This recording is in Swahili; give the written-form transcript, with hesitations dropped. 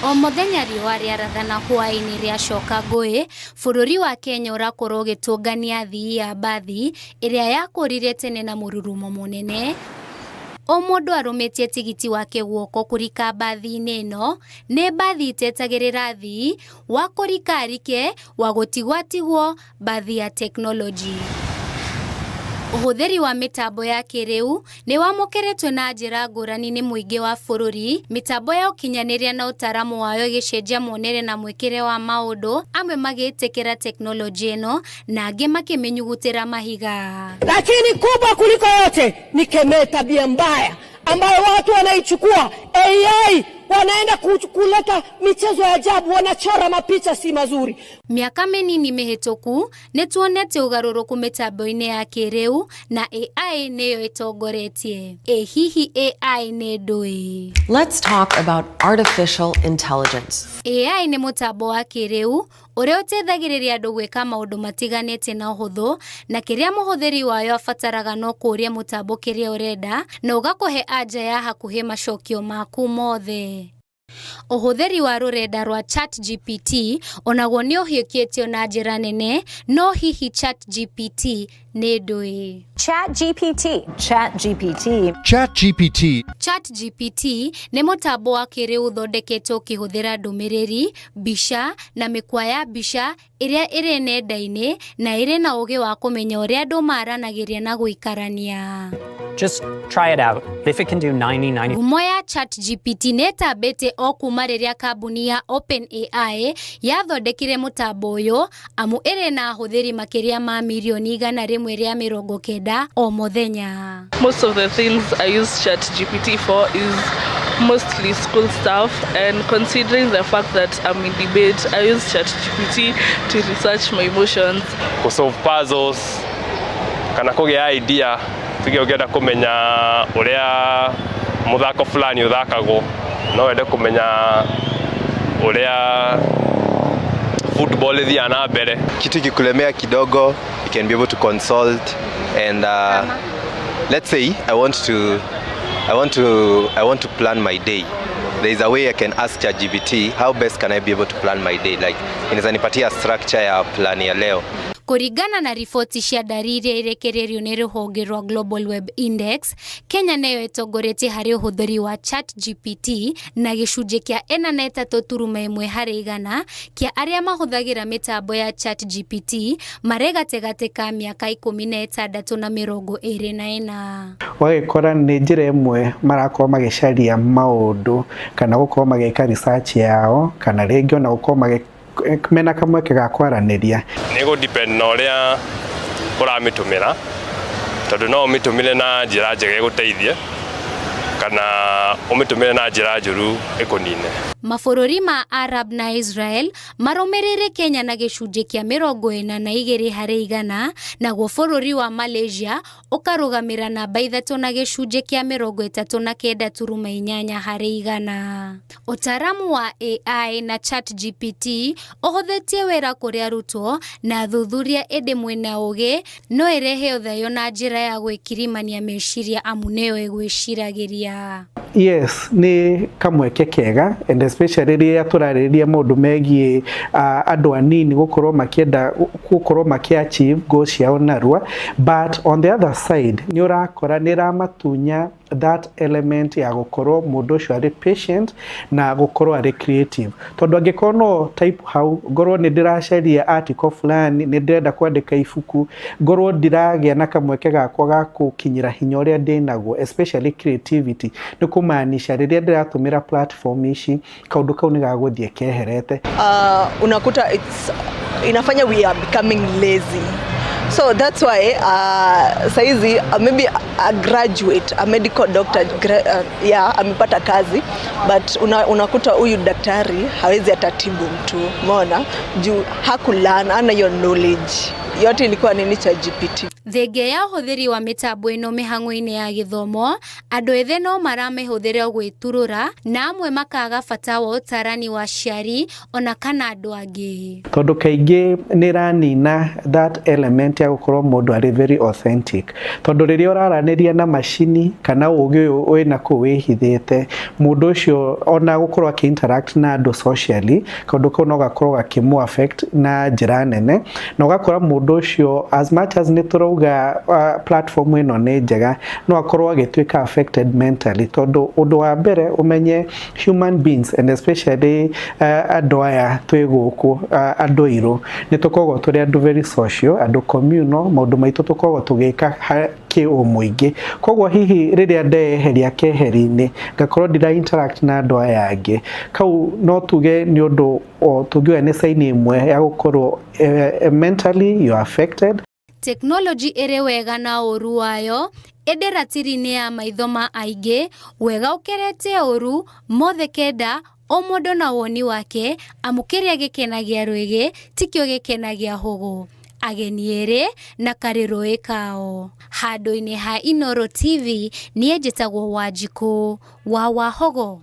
O muthenya riũa rĩarathana hwaĩ-inĩ rĩacoka ngũĩ, bũrũri wa Kenya ũrakorwo ũgĩtũngania athii ya mbathi ĩrĩa yakũrire tene na mũrurumo mũnene. O mũndũ arũmĩtie tigiti wake guoko kũrika mbathi-inĩ ĩno, nĩ mbathi itetagĩrĩra athii wa kũrika arike wa gũtigwatigwo mbathi ya teknoloji. Ũhũthĩri wa mĩtambo ya kĩrĩu nĩ wamokeretwo na njĩra ngũrani nĩ mũingĩ wa bũrũri, mĩtambo ya ũkinyanĩria na ũtaramu wayo ĩgĩcenjia muonere na mwĩkĩre wa maũndũ, amwe magĩtĩkĩra teknoloji ĩno na angĩ makĩmĩnyugutĩra mahiga. Lakini kubwa kuliko yote ni kemea tabia mbaya ambayo watu wanaichukua AI, wanaenda kuleta michezo ya ajabu, wanachora mapicha si mazuri. Miaka mĩnini mĩhĩtũku nĩtuonete ũgarũrũku mĩtambo-inĩ ya kĩrĩu na AI nĩyo ĩtongoretie. Hihi AI nĩ ndũĩ? Let's talk about artificial intelligence. AI nĩ mũtambo wa kĩrĩu ũrĩa ũteithagĩrĩria andũ gwĩka maũndũ matiganĩte na ũhũthũ, na kĩrĩa mũhũthĩri wayo abataraga no kũũria mũtambo kĩrĩa ũrenda na ũgakũhe anja ya hakuhĩ macokio maku mothe. Ũhũthĩri wa rũrenda rwa ChatGPT onaguo nĩ ũhiũkĩtio na njĩra nene, no hihi ChatGPT nĩ ndũĩ? ChatGPT nĩ mũtambo wa kĩrĩu ũthondeketwo ũkĩhũthĩra ndũmĩrĩri, mbica na mĩkwa ya mbica ĩrĩa ĩrĩ nenda-inĩ na ĩrĩ na ũũgĩ wa kũmenya ũrĩa andũ maranagĩria na gũikarania. Just try it out. If it can do 90. Ngumo ya ChatGPT nĩtambĩte o kuma rĩrĩa kambuni ya OpenAI yathondekire mũtambo ũyũ, amu ĩrĩ na ahũthĩri makĩria ma milioni 190 o mũthenya. Most of the things I use ChatGPT for is mostly school stuff, and considering the fact that I'm in debate, I use ChatGPT to research my emotions. To solve puzzles, kana kũgĩa idea, tuge ũngĩenda kũmenya ũrĩa mũthako fulani ũthakagwo, no wende kũmenya ũrĩa football ĩthiaga na mbere. Kitu kikulemea kidogo, you can be able to consult, and let's say I want to plan my day. There is a way I can ask ChatGPT, how best can I be able to plan my day? Like, inaweza nipatia structure ya plan ya leo. Kũringana na riboti cia dariri irekererio nĩ rũhonge rwa Global Web Index, Kenya nĩyo ĩtongoretie harĩ ũhũthĩri wa ChatGPT na gĩcunjĩ kĩa 43.1 harĩ igana kĩa arĩa mahũthagĩra mĩtambo ya ChatGPT marĩ gatagatĩ ka mĩaka 16 na 24. Wagĩkora nĩ njĩra ĩmwe marakorwo magĩcaria maũndũ kana gũkorwo magĩka research yao, kana rĩngĩ ona gũkorwo mena kamweke ga kwaranĩria. Nĩ gũ-depend na ũrĩa ũramĩtũmĩra, tondũ no ũmĩtũmĩre na njĩra njega ĩgũteithie kana ũmĩtũmĩre na njĩra njũru ĩkũnine. Mabũrũri ma Arab na Israel marũmĩrĩire Kenya na gĩcunjĩ kĩa 42 harĩ igana, naguo bũrũri wa Malaysia ũkarũgamĩra namba 3 na gĩcunjĩ kĩa 39.8 harĩ igana. Ũtaramu wa AI na ChatGPT ũhũthĩtie wĩra kũrĩ arutwo na athuthuria ĩndĩ mwĩna ũũgĩ no ĩrehe ũthayo na njĩra ya gwĩkirimania meciria amu nĩyo ĩgwĩciragĩria. Yes, ni kamweke kega, and especially rĩrĩa tũrarĩrĩria maũndũ megiĩ andũ anini gũkorwo makĩenda gũkorwo makĩ-achieve goals ciao narua, but on the other side nĩ ũrakora nĩ ramatunya that element ya gũkorwo mũndũ ũcio arĩ patient na gũkorwo arĩ creative. Tondũ angĩkorwo no type hau, ngorwo nĩ ndĩracaria article fulani, nĩ ndĩrenda kwandĩka ibuku, ngorwo ndiragĩa na kamweke gakwa ga gũkinyĩra hinya ũrĩa ndĩnaguo, especially creativity, nĩ kũmaanisha rĩrĩa ndĩratũmĩra platform ici, kaũndũ kau nĩ gagũthiĩ keherete. Unakuta inafanya we are becoming lazy. So that's why saizi maybe a graduate, a medical doctor, amepata kazi, but unakuta huyu daktari hawezi atatibu mtu, umeona, juu hakulearn, ana your knowledge. Yote ilikuwa nini ChatGPT. Thenge ya ũhũthĩri wa mĩtambo ĩno mĩhang'o-inĩ ya gĩthomo, andũ ethĩ no maramĩhũthĩra gwĩturũra na amwe makaga bata wa ũtarani wa ciari ona kana andũ angĩ. Tondũ kaingĩ nĩ ranina that element ya gũkorwo mũndũ arĩ very authentic. Tondũ rĩrĩa ũraranĩria kwaranĩria na macini kana ũgĩ ũyũ wĩna kũu wĩhithĩte mũndũ ũcio ona gũkorwo interact na andũ socially kaũndũ kau no gakorwo gakĩmũ affect na njĩra nene na ũgakora mũndũ ũcio as much as nĩtũrauga platform ĩno nĩ njega no akorwo agĩtuĩka affected mentally tondũ ũndũ wa mbere ũmenye human beings and especially andũ aya twĩ gũkũ andũ airũ nĩtũkoragwo tũrĩ andũ very social andũ communal maũndũ maitũ tũkoragwo tũgĩka kĩũmũingĩ koguo hihi rĩrĩa ndeyeheria keheri-inĩ ngakorwo ndira interact na andũ aya angĩ kau no tuge nĩ ũndũ tũngiuga nĩ sign ĩmwe ya gũkorwo mentally you are affected. Technology ĩrĩ wega na ũru wayo ĩndĩ ratiri-inĩ ya maitho ma aingĩ wega ũkerete ũru mothe kenda o mũndũ na woni wake amu kĩrĩa gĩkenagia rwĩgĩ tikĩo gĩkenagia hũgũ ageni erĩ na karĩrũĩ kao handũ-inĩ ha Inooro TV niĩ njĩtagwo Wanjikũ wa Wahogo.